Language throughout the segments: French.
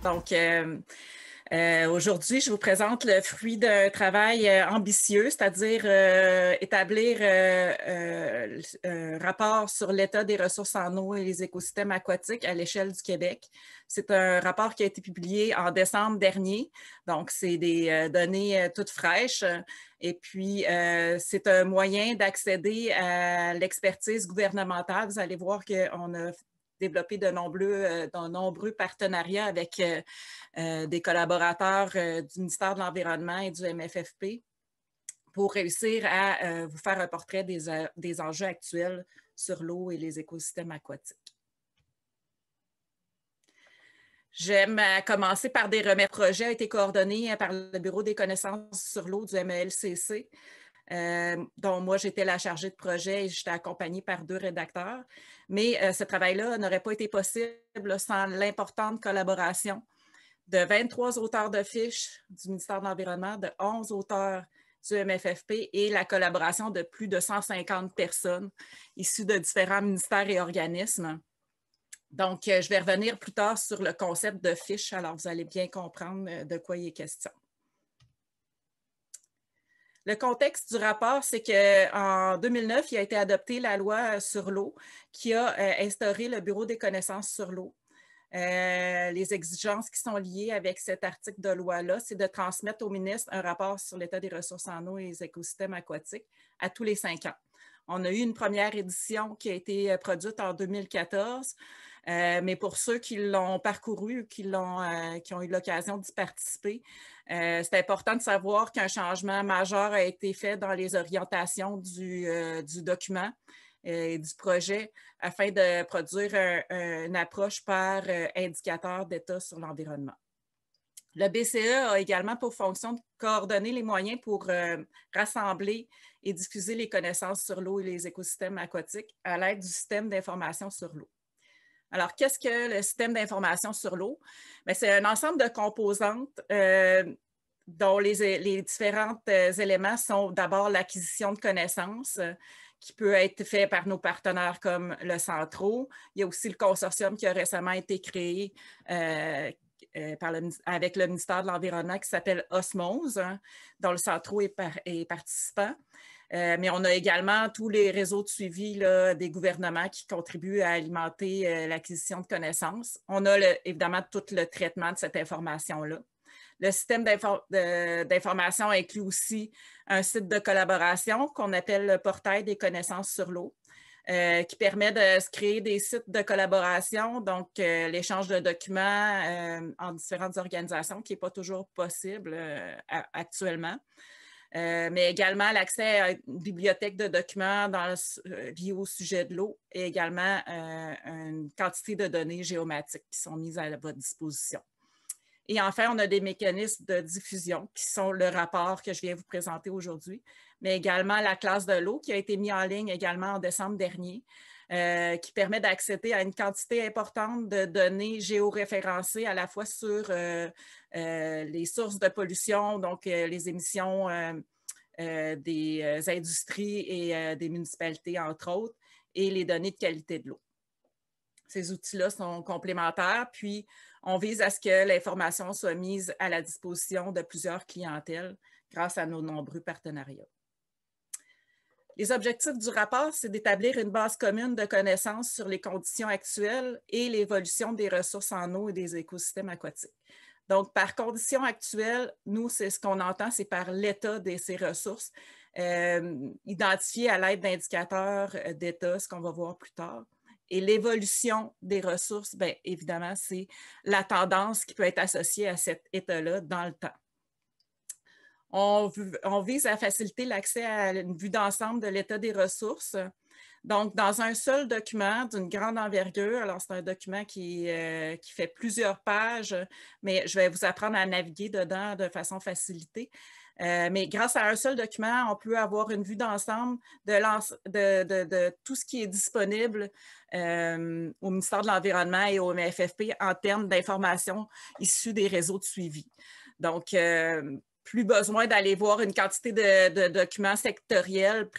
Donc, aujourd'hui, je vous présente le fruit d'un travail ambitieux, c'est-à-dire établir un rapport sur l'état des ressources en eau et les écosystèmes aquatiques à l'échelle du Québec. C'est un rapport qui a été publié en décembre dernier, donc c'est des données toutes fraîches. Et puis, c'est un moyen d'accéder à l'expertise gouvernementale. Vous allez voir qu'on a développé de nombreux partenariats avec des collaborateurs du ministère de l'Environnement et du MFFP pour réussir à vous faire un portrait des enjeux actuels sur l'eau et les écosystèmes aquatiques. J'aime commencer par des remerciements. Le projet a été coordonné par le Bureau des connaissances sur l'eau du MELCC, dont moi j'étais la chargée de projet et j'étais accompagnée par 2 rédacteurs. Mais ce travail-là n'aurait pas été possible sans l'importante collaboration de 23 auteurs de fiches du ministère de l'Environnement, de 11 auteurs du MFFP et la collaboration de plus de 150 personnes issues de différents ministères et organismes. Donc, je vais revenir plus tard sur le concept de fiche, alors vous allez bien comprendre de quoi il est question. Le contexte du rapport, c'est qu'en 2009, il a été adopté la loi sur l'eau qui a instauré le Bureau des connaissances sur l'eau. Les exigences qui sont liées avec cet article de loi-là, c'est de transmettre au ministre un rapport sur l'état des ressources en eau et les écosystèmes aquatiques à tous les 5 ans. On a eu une première édition qui a été produite en 2014, mais pour ceux qui l'ont parcouru, qui ont eu l'occasion d'y participer, c'est important de savoir qu'un changement majeur a été fait dans les orientations du document et du projet afin de produire une approche par indicateur d'état sur l'environnement. Le BCE a également pour fonction de coordonner les moyens pour rassembler et diffuser les connaissances sur l'eau et les écosystèmes aquatiques à l'aide du système d'information sur l'eau. Alors, qu'est-ce que le système d'information sur l'eau? C'est un ensemble de composantes dont les différents éléments sont d'abord l'acquisition de connaissances qui peut être fait par nos partenaires comme le Centro. Il y a aussi le consortium qui a récemment été créé avec le ministère de l'Environnement qui s'appelle Osmose, dont le Centro est participant. Mais on a également tous les réseaux de suivi là, des gouvernements qui contribuent à alimenter l'acquisition de connaissances. On a évidemment tout le traitement de cette information-là. Le système d'information inclut aussi un site de collaboration qu'on appelle le portail des connaissances sur l'eau, qui permet de se créer des sites de collaboration, donc l'échange de documents en différentes organisations, qui n'est pas toujours possible actuellement. Mais également l'accès à une bibliothèque de documents liés au sujet de l'eau et également une quantité de données géomatiques qui sont mises à votre disposition. Et enfin, on a des mécanismes de diffusion qui sont le rapport que je viens vous présenter aujourd'hui, mais également la classe de l'eau qui a été mise en ligne également en décembre dernier, qui permet d'accéder à une quantité importante de données géoréférencées à la fois sur les sources de pollution, donc les émissions des industries et des municipalités, entre autres, et les données de qualité de l'eau. Ces outils-là sont complémentaires, puis on vise à ce que l'information soit mise à la disposition de plusieurs clientèles grâce à nos nombreux partenariats. Les objectifs du rapport, c'est d'établir une base commune de connaissances sur les conditions actuelles et l'évolution des ressources en eau et des écosystèmes aquatiques. Donc, par conditions actuelles, nous, c'est ce qu'on entend, c'est par l'état de ces ressources, identifiées à l'aide d'indicateurs d'état, ce qu'on va voir plus tard. Et l'évolution des ressources, bien évidemment, c'est la tendance qui peut être associée à cet état-là dans le temps. On vise à faciliter l'accès à une vue d'ensemble de l'état des ressources. Donc, dans un seul document d'une grande envergure, alors c'est un document qui fait plusieurs pages, mais je vais vous apprendre à naviguer dedans de façon facilitée. Mais grâce à un seul document, on peut avoir une vue d'ensemble de tout ce qui est disponible au ministère de l'Environnement et au MFFP en termes d'informations issues des réseaux de suivi. Donc, plus besoin d'aller voir une quantité de documents sectoriels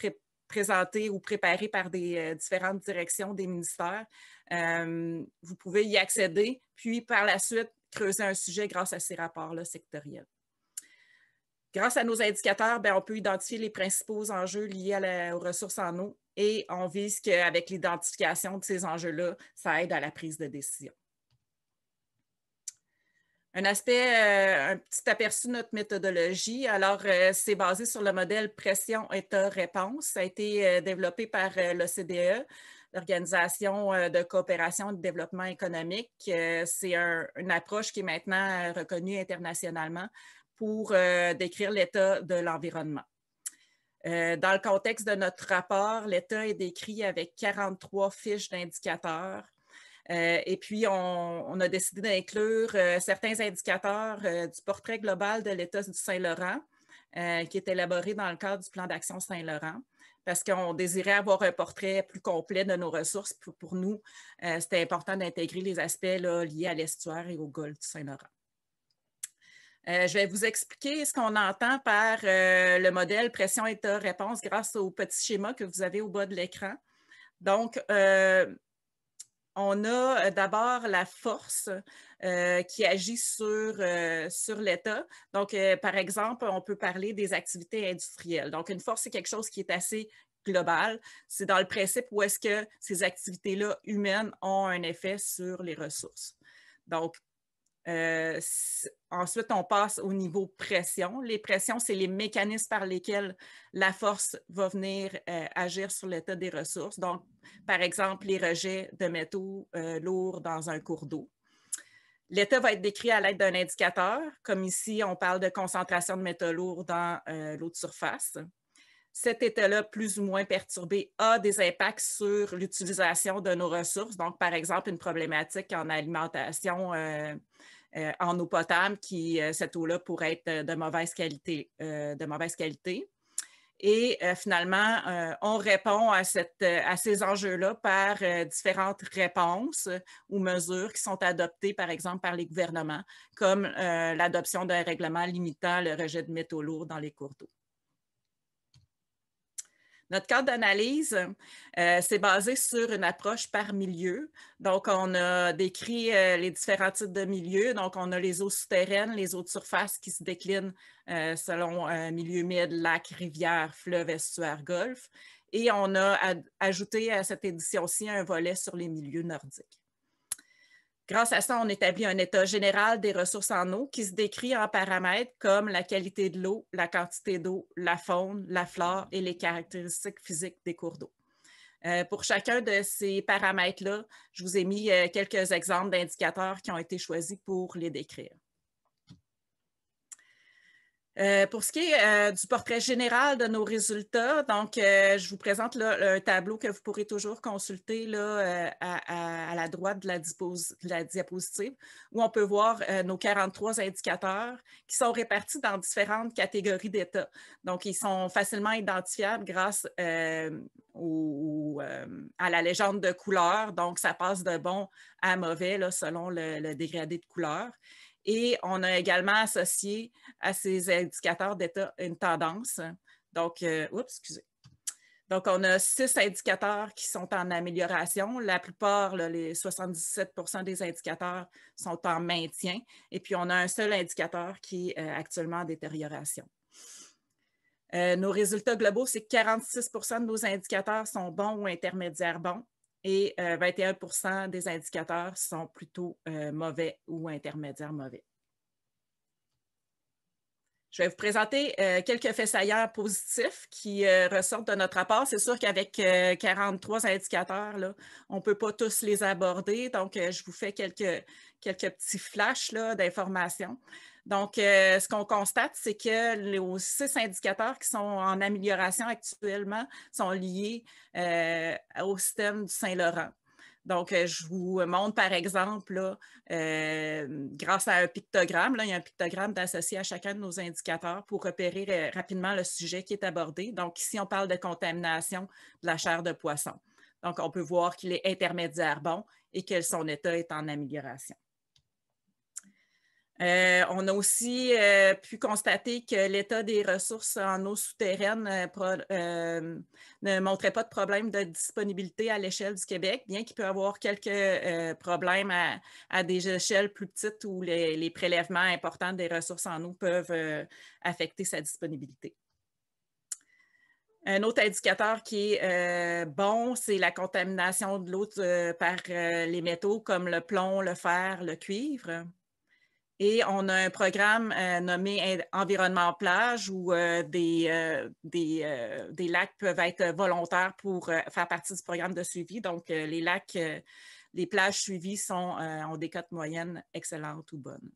présentés ou préparés par des différentes directions des ministères. Vous pouvez y accéder, puis par la suite, creuser un sujet grâce à ces rapports-là sectoriels. Grâce à nos indicateurs, on peut identifier les principaux enjeux liés aux ressources en eau et on vise qu'avec l'identification de ces enjeux-là, ça aide à la prise de décision. Un petit aperçu de notre méthodologie. Alors, c'est basé sur le modèle pression-état-réponse. Ça a été développé par l'OCDE, l'Organisation de coopération et de développement économique. C'est une approche qui est maintenant reconnue internationalement pour décrire l'état de l'environnement. Dans le contexte de notre rapport, l'état est décrit avec 43 fiches d'indicateurs. Et puis, on a décidé d'inclure certains indicateurs du portrait global de l'État du Saint-Laurent, qui est élaboré dans le cadre du plan d'action Saint-Laurent, parce qu'on désirait avoir un portrait plus complet de nos ressources. Pour nous, c'était important d'intégrer les aspects là, liés à l'estuaire et au golfe du Saint-Laurent. Je vais vous expliquer ce qu'on entend par le modèle pression-état-réponse grâce au petit schéma que vous avez au bas de l'écran. Donc, on a d'abord la force qui agit sur l'État. Donc, par exemple, on peut parler des activités industrielles. Donc, une force, c'est quelque chose qui est assez global. C'est dans le principe où est-ce que ces activités-là humaines ont un effet sur les ressources. Donc, ensuite, on passe au niveau pression. Les pressions, c'est les mécanismes par lesquels la force va venir agir sur l'état des ressources. Donc, par exemple, les rejets de métaux lourds dans un cours d'eau. L'état va être décrit à l'aide d'un indicateur, comme ici, on parle de concentration de métaux lourds dans l'eau de surface. Cet état-là, plus ou moins perturbé, a des impacts sur l'utilisation de nos ressources. Donc, par exemple, une problématique en alimentation en eau potable, cette eau-là pourrait être de mauvaise qualité. Et finalement, on répond à ces enjeux-là par différentes réponses ou mesures qui sont adoptées, par exemple, par les gouvernements, comme l'adoption d'un règlement limitant le rejet de métaux lourds dans les cours d'eau. Notre cadre d'analyse, c'est basé sur une approche par milieu. Donc, on a décrit les différents types de milieux. Donc, on a les eaux souterraines, les eaux de surface qui se déclinent selon milieu humide, lac, rivière, fleuve, estuaire, golfe. Et on a ajouté à cette édition-ci un volet sur les milieux nordiques. Grâce à ça, on établit un état général des ressources en eau qui se décrit en paramètres comme la qualité de l'eau, la quantité d'eau, la faune, la flore et les caractéristiques physiques des cours d'eau. Pour chacun de ces paramètres-là, je vous ai mis quelques exemples d'indicateurs qui ont été choisis pour les décrire. Pour ce qui est du portrait général de nos résultats, donc je vous présente là, un tableau que vous pourrez toujours consulter là, à la droite de la diapositive, où on peut voir nos 43 indicateurs qui sont répartis dans différentes catégories d'état. Donc, ils sont facilement identifiables grâce à la légende de couleur. Donc, ça passe de bon à mauvais là, selon le dégradé de couleur. Et on a également associé à ces indicateurs d'état une tendance. Donc, Donc, on a 6 indicateurs qui sont en amélioration. La plupart, là, les 77% des indicateurs sont en maintien. Et puis, on a un seul indicateur qui est actuellement en détérioration. Nos résultats globaux, c'est que 46% de nos indicateurs sont bons ou intermédiaires bons. Et 21% des indicateurs sont plutôt mauvais ou intermédiaires mauvais. Je vais vous présenter quelques faits saillants positifs qui ressortent de notre rapport. C'est sûr qu'avec 43 indicateurs, là, on ne peut pas tous les aborder. Donc, je vous fais quelques petits flashs d'informations. Donc, ce qu'on constate, c'est que les 6 indicateurs qui sont en amélioration actuellement sont liés au système du Saint-Laurent. Donc, je vous montre par exemple, là, grâce à un pictogramme, là, il y a un pictogramme associé à chacun de nos indicateurs pour repérer rapidement le sujet qui est abordé. Donc, ici, on parle de contamination de la chair de poisson. Donc, on peut voir qu'il est intermédiaire bon et que son état est en amélioration. On a aussi pu constater que l'état des ressources en eau souterraine ne montrait pas de problème de disponibilité à l'échelle du Québec, bien qu'il peut y avoir quelques problèmes à des échelles plus petites où les prélèvements importants des ressources en eau peuvent affecter sa disponibilité. Un autre indicateur qui est bon, c'est la contamination de l'eau par les métaux comme le plomb, le fer, le cuivre. Et on a un programme nommé Environnement plage où des lacs peuvent être volontaires pour faire partie du programme de suivi. Donc, les plages suivies ont des cotes moyennes excellentes ou bonnes.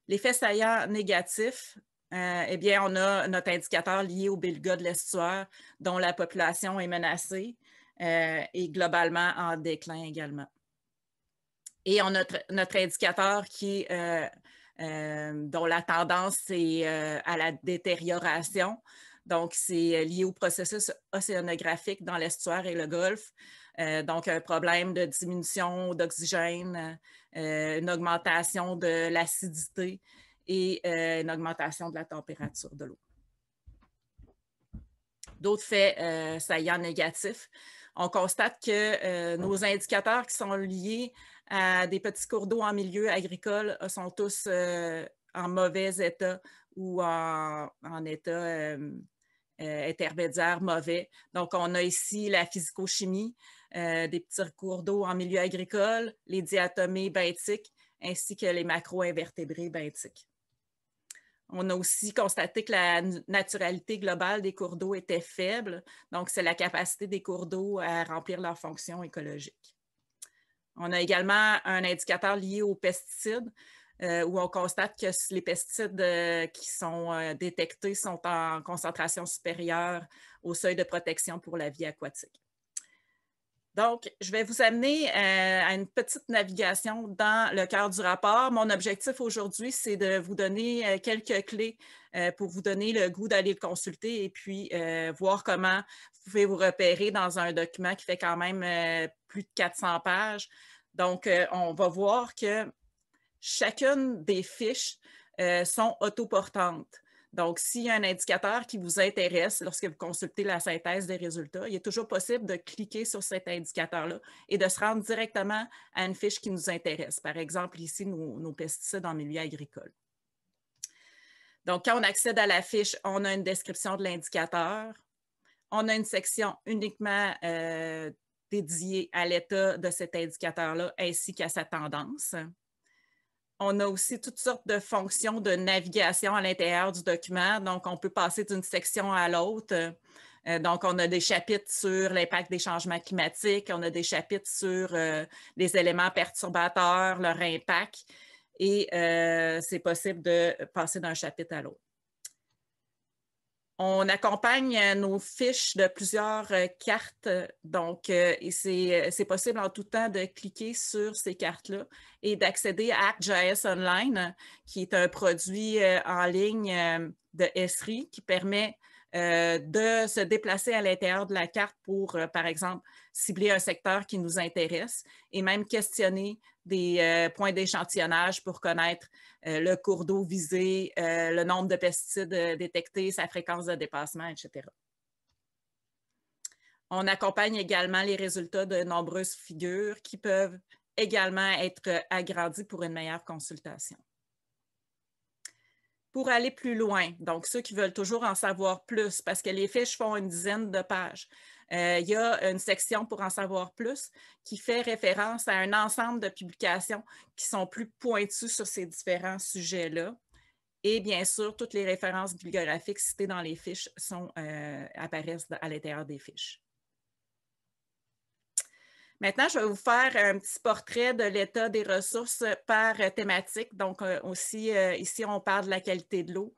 L'effet saillant négatif, eh bien, on a notre indicateur lié au beluga de l'estuaire dont la population est menacée et globalement en déclin également. Et on a notre indicateur dont la tendance est à la détérioration. Donc, c'est lié au processus océanographique dans l'estuaire et le golfe. Donc, un problème de diminution d'oxygène, une augmentation de l'acidité et une augmentation de la température de l'eau. D'autres faits saillants négatifs. On constate que nos indicateurs qui sont liés à des petits cours d'eau en milieu agricole sont tous en mauvais état ou en état intermédiaire mauvais. Donc, on a ici la physico-chimie des petits cours d'eau en milieu agricole, les diatomées benthiques, ainsi que les macro-invertébrés benthiques. On a aussi constaté que la naturalité globale des cours d'eau était faible. Donc, c'est la capacité des cours d'eau à remplir leur fonction écologique. On a également un indicateur lié aux pesticides où on constate que les pesticides qui sont détectés sont en concentration supérieure au seuil de protection pour la vie aquatique. Donc, je vais vous amener à une petite navigation dans le cœur du rapport. Mon objectif aujourd'hui, c'est de vous donner quelques clés pour vous donner le goût d'aller le consulter et puis voir comment vous pouvez vous repérer dans un document qui fait quand même plus de 400 pages. Donc, on va voir que chacune des fiches sont autoportantes. Donc, s'il y a un indicateur qui vous intéresse lorsque vous consultez la synthèse des résultats, il est toujours possible de cliquer sur cet indicateur-là et de se rendre directement à une fiche qui nous intéresse. Par exemple, ici, nos pesticides en milieu agricole. Donc, quand on accède à la fiche, on a une description de l'indicateur. On a une section uniquement dédiée à l'état de cet indicateur-là ainsi qu'à sa tendance. On a aussi toutes sortes de fonctions de navigation à l'intérieur du document. Donc, on peut passer d'une section à l'autre. Donc, on a des chapitres sur l'impact des changements climatiques. On a des chapitres sur les éléments perturbateurs, leur impact. Et c'est possible de passer d'un chapitre à l'autre. On accompagne nos fiches de plusieurs cartes, donc c'est possible en tout temps de cliquer sur ces cartes-là et d'accéder à ArcGIS Online, qui est un produit en ligne de Esri qui permet de se déplacer à l'intérieur de la carte pour, par exemple, cibler un secteur qui nous intéresse et même questionner des points d'échantillonnage pour connaître le cours d'eau visé, le nombre de pesticides détectés, sa fréquence de dépassement, etc. On accompagne également les résultats de nombreuses figures qui peuvent également être agrandies pour une meilleure consultation. Pour aller plus loin, donc ceux qui veulent toujours en savoir plus, parce que les fiches font une dizaine de pages, il y a une section pour en savoir plus qui fait référence à un ensemble de publications qui sont plus pointues sur ces différents sujets-là. Et bien sûr, toutes les références bibliographiques citées dans les fiches apparaissent à l'intérieur des fiches. Maintenant, je vais vous faire un petit portrait de l'état des ressources par thématique. Donc, aussi, ici, on parle de la qualité de l'eau.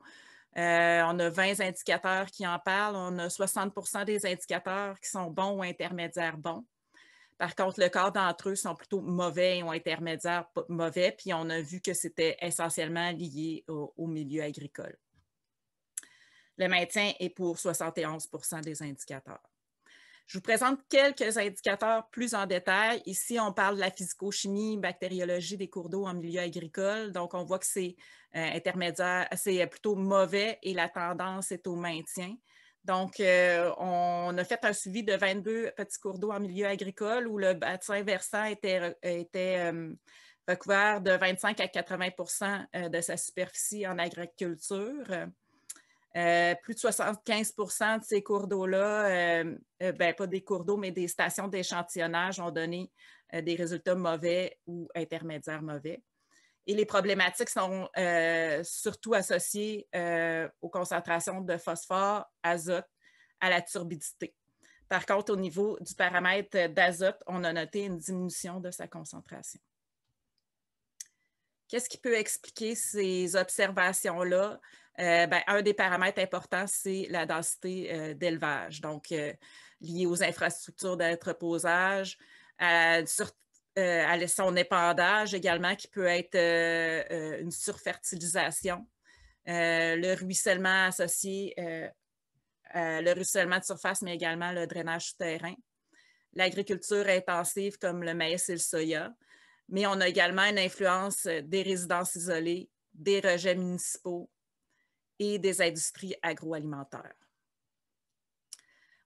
On a 20 indicateurs qui en parlent. On a 60% des indicateurs qui sont bons ou intermédiaires bons. Par contre, le quart d'entre eux sont plutôt mauvais ou intermédiaires mauvais. Puis, on a vu que c'était essentiellement lié au milieu agricole. Le maintien est pour 71% des indicateurs. Je vous présente quelques indicateurs plus en détail. Ici, on parle de la physico-chimie, bactériologie des cours d'eau en milieu agricole. Donc, on voit que c'est intermédiaire, c'est plutôt mauvais et la tendance est au maintien. Donc, on a fait un suivi de 22 petits cours d'eau en milieu agricole où le bassin versant était recouvert de 25 à 80 de sa superficie en agriculture. Plus de 75 de ces cours d'eau-là, pas des cours d'eau, mais des stations d'échantillonnage ont donné des résultats mauvais ou intermédiaires mauvais. Et les problématiques sont surtout associées aux concentrations de phosphore, azote, à la turbidité. Par contre, au niveau du paramètre d'azote, on a noté une diminution de sa concentration. Qu'est-ce qui peut expliquer ces observations-là? Un des paramètres importants, c'est la densité d'élevage, donc liée aux infrastructures d'entreposage, à son épandage également, qui peut être une surfertilisation, le ruissellement associé, le ruissellement de surface, mais également le drainage souterrain, l'agriculture intensive comme le maïs et le soya, mais on a également une influence des résidences isolées, des rejets municipaux et des industries agroalimentaires.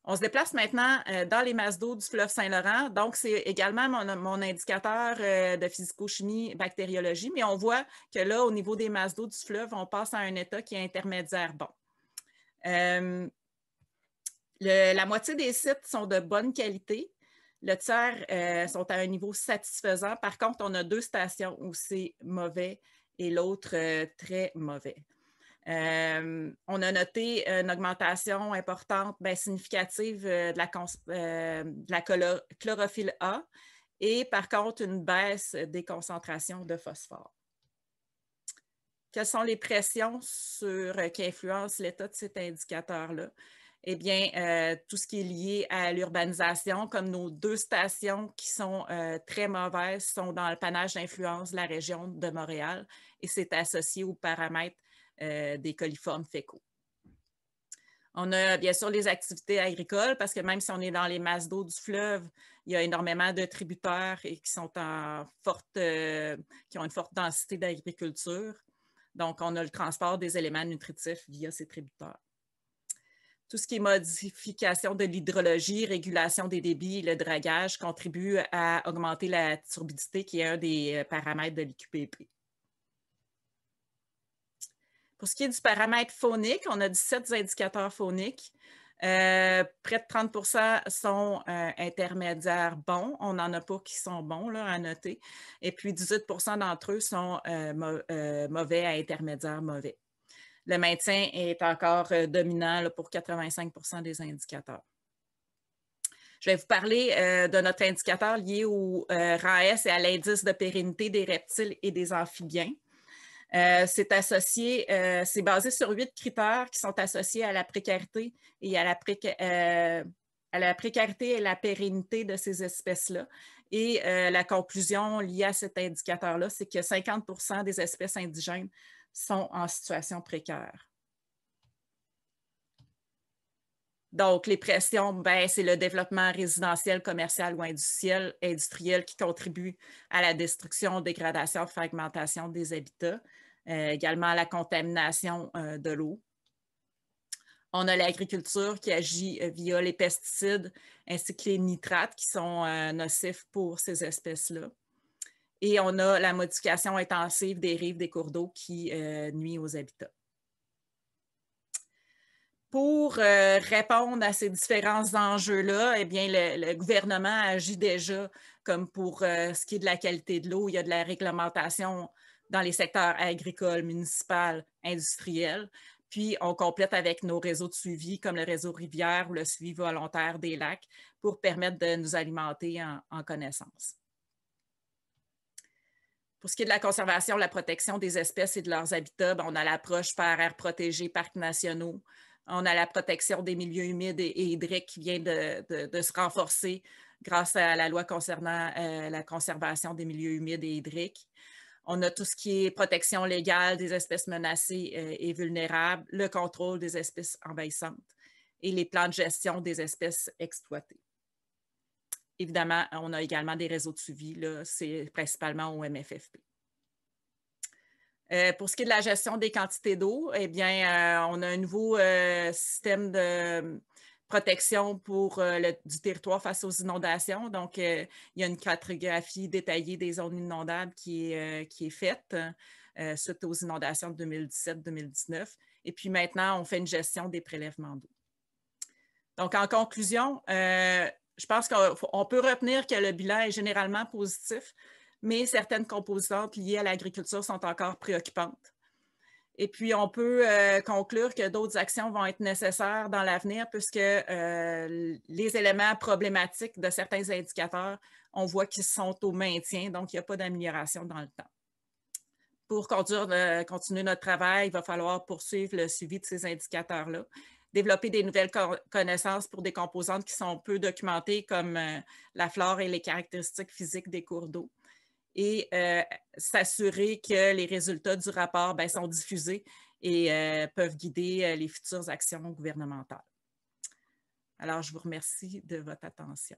On se déplace maintenant dans les masses d'eau du fleuve Saint-Laurent. Donc, c'est également mon indicateur de physico-chimie, bactériologie, mais on voit que là, au niveau des masses d'eau du fleuve, on passe à un état qui est intermédiaire bon. La moitié des sites sont de bonne qualité. Le tiers sont à un niveau satisfaisant. Par contre, on a 2 stations où c'est mauvais et l'autre très mauvais. On a noté une augmentation importante, significative de la chlorophylle A et par contre une baisse des concentrations de phosphore. Quelles sont les pressions qui influencent l'état de cet indicateur-là? Eh bien, tout ce qui est lié à l'urbanisation, comme nos 2 stations qui sont très mauvaises, sont dans le panache d'influence de la région de Montréal et c'est associé aux paramètres des coliformes fécaux. On a bien sûr les activités agricoles parce que même si on est dans les masses d'eau du fleuve, il y a énormément de tributaires et qui ont une forte densité d'agriculture. Donc, on a le transport des éléments nutritifs via ces tributaires. Tout ce qui est modification de l'hydrologie, régulation des débits et le dragage contribue à augmenter la turbidité, qui est un des paramètres de l'IQPP. Pour ce qui est du paramètre phonique, on a 17 indicateurs phoniques. Près de 30 sont intermédiaires bons. On n'en a pas qui sont bons là, à noter. Et puis 18 d'entre eux sont mauvais à intermédiaires mauvais. Le maintien est encore dominant là, pour 85 des indicateurs. Je vais vous parler de notre indicateur lié au rang S et à l'indice de pérennité des reptiles et des amphibiens. C'est basé sur 8 critères qui sont associés à la précarité et à la précarité et la pérennité de ces espèces-là. Et la conclusion liée à cet indicateur-là, c'est que 50 des espèces indigènes sont en situation précaire. Donc, les pressions, c'est le développement résidentiel, commercial ou industriel qui contribue à la destruction, dégradation, fragmentation des habitats, également à la contamination de l'eau. On a l'agriculture qui agit via les pesticides ainsi que les nitrates qui sont nocifs pour ces espèces-là. Et on a la modification intensive des rives des cours d'eau qui nuit aux habitats. Pour répondre à ces différents enjeux-là, eh bien, le gouvernement agit déjà comme pour ce qui est de la qualité de l'eau. Il y a de la réglementation dans les secteurs agricoles, municipaux, industriels. Puis, on complète avec nos réseaux de suivi comme le réseau Rivière ou le suivi volontaire des lacs pour permettre de nous alimenter en connaissance. Pour ce qui est de la conservation, la protection des espèces et de leurs habitats, on a l'approche par aires protégées, parcs nationaux. On a la protection des milieux humides et hydriques qui vient de se renforcer grâce à la loi concernant la conservation des milieux humides et hydriques. On a tout ce qui est protection légale des espèces menacées et vulnérables, le contrôle des espèces envahissantes et les plans de gestion des espèces exploitées. évidemment, on a également des réseaux de suivi, c'est principalement au MFFP. Pour ce qui est de la gestion des quantités d'eau, eh bien, on a un nouveau système de protection du territoire face aux inondations. Donc, il y a une cartographie détaillée des zones inondables qui est faite suite aux inondations de 2017-2019. Et puis maintenant, on fait une gestion des prélèvements d'eau. Donc, en conclusion, je pense qu'on peut retenir que le bilan est généralement positif, mais certaines composantes liées à l'agriculture sont encore préoccupantes. Et puis, on peut conclure que d'autres actions vont être nécessaires dans l'avenir puisque les éléments problématiques de certains indicateurs, on voit qu'ils sont au maintien, donc il n'y a pas d'amélioration dans le temps. Pour continuer notre travail, il va falloir poursuivre le suivi de ces indicateurs-là, développer des nouvelles connaissances pour des composantes qui sont peu documentées comme la flore et les caractéristiques physiques des cours d'eau et s'assurer que les résultats du rapport sont diffusés et peuvent guider les futures actions gouvernementales. Alors, je vous remercie de votre attention.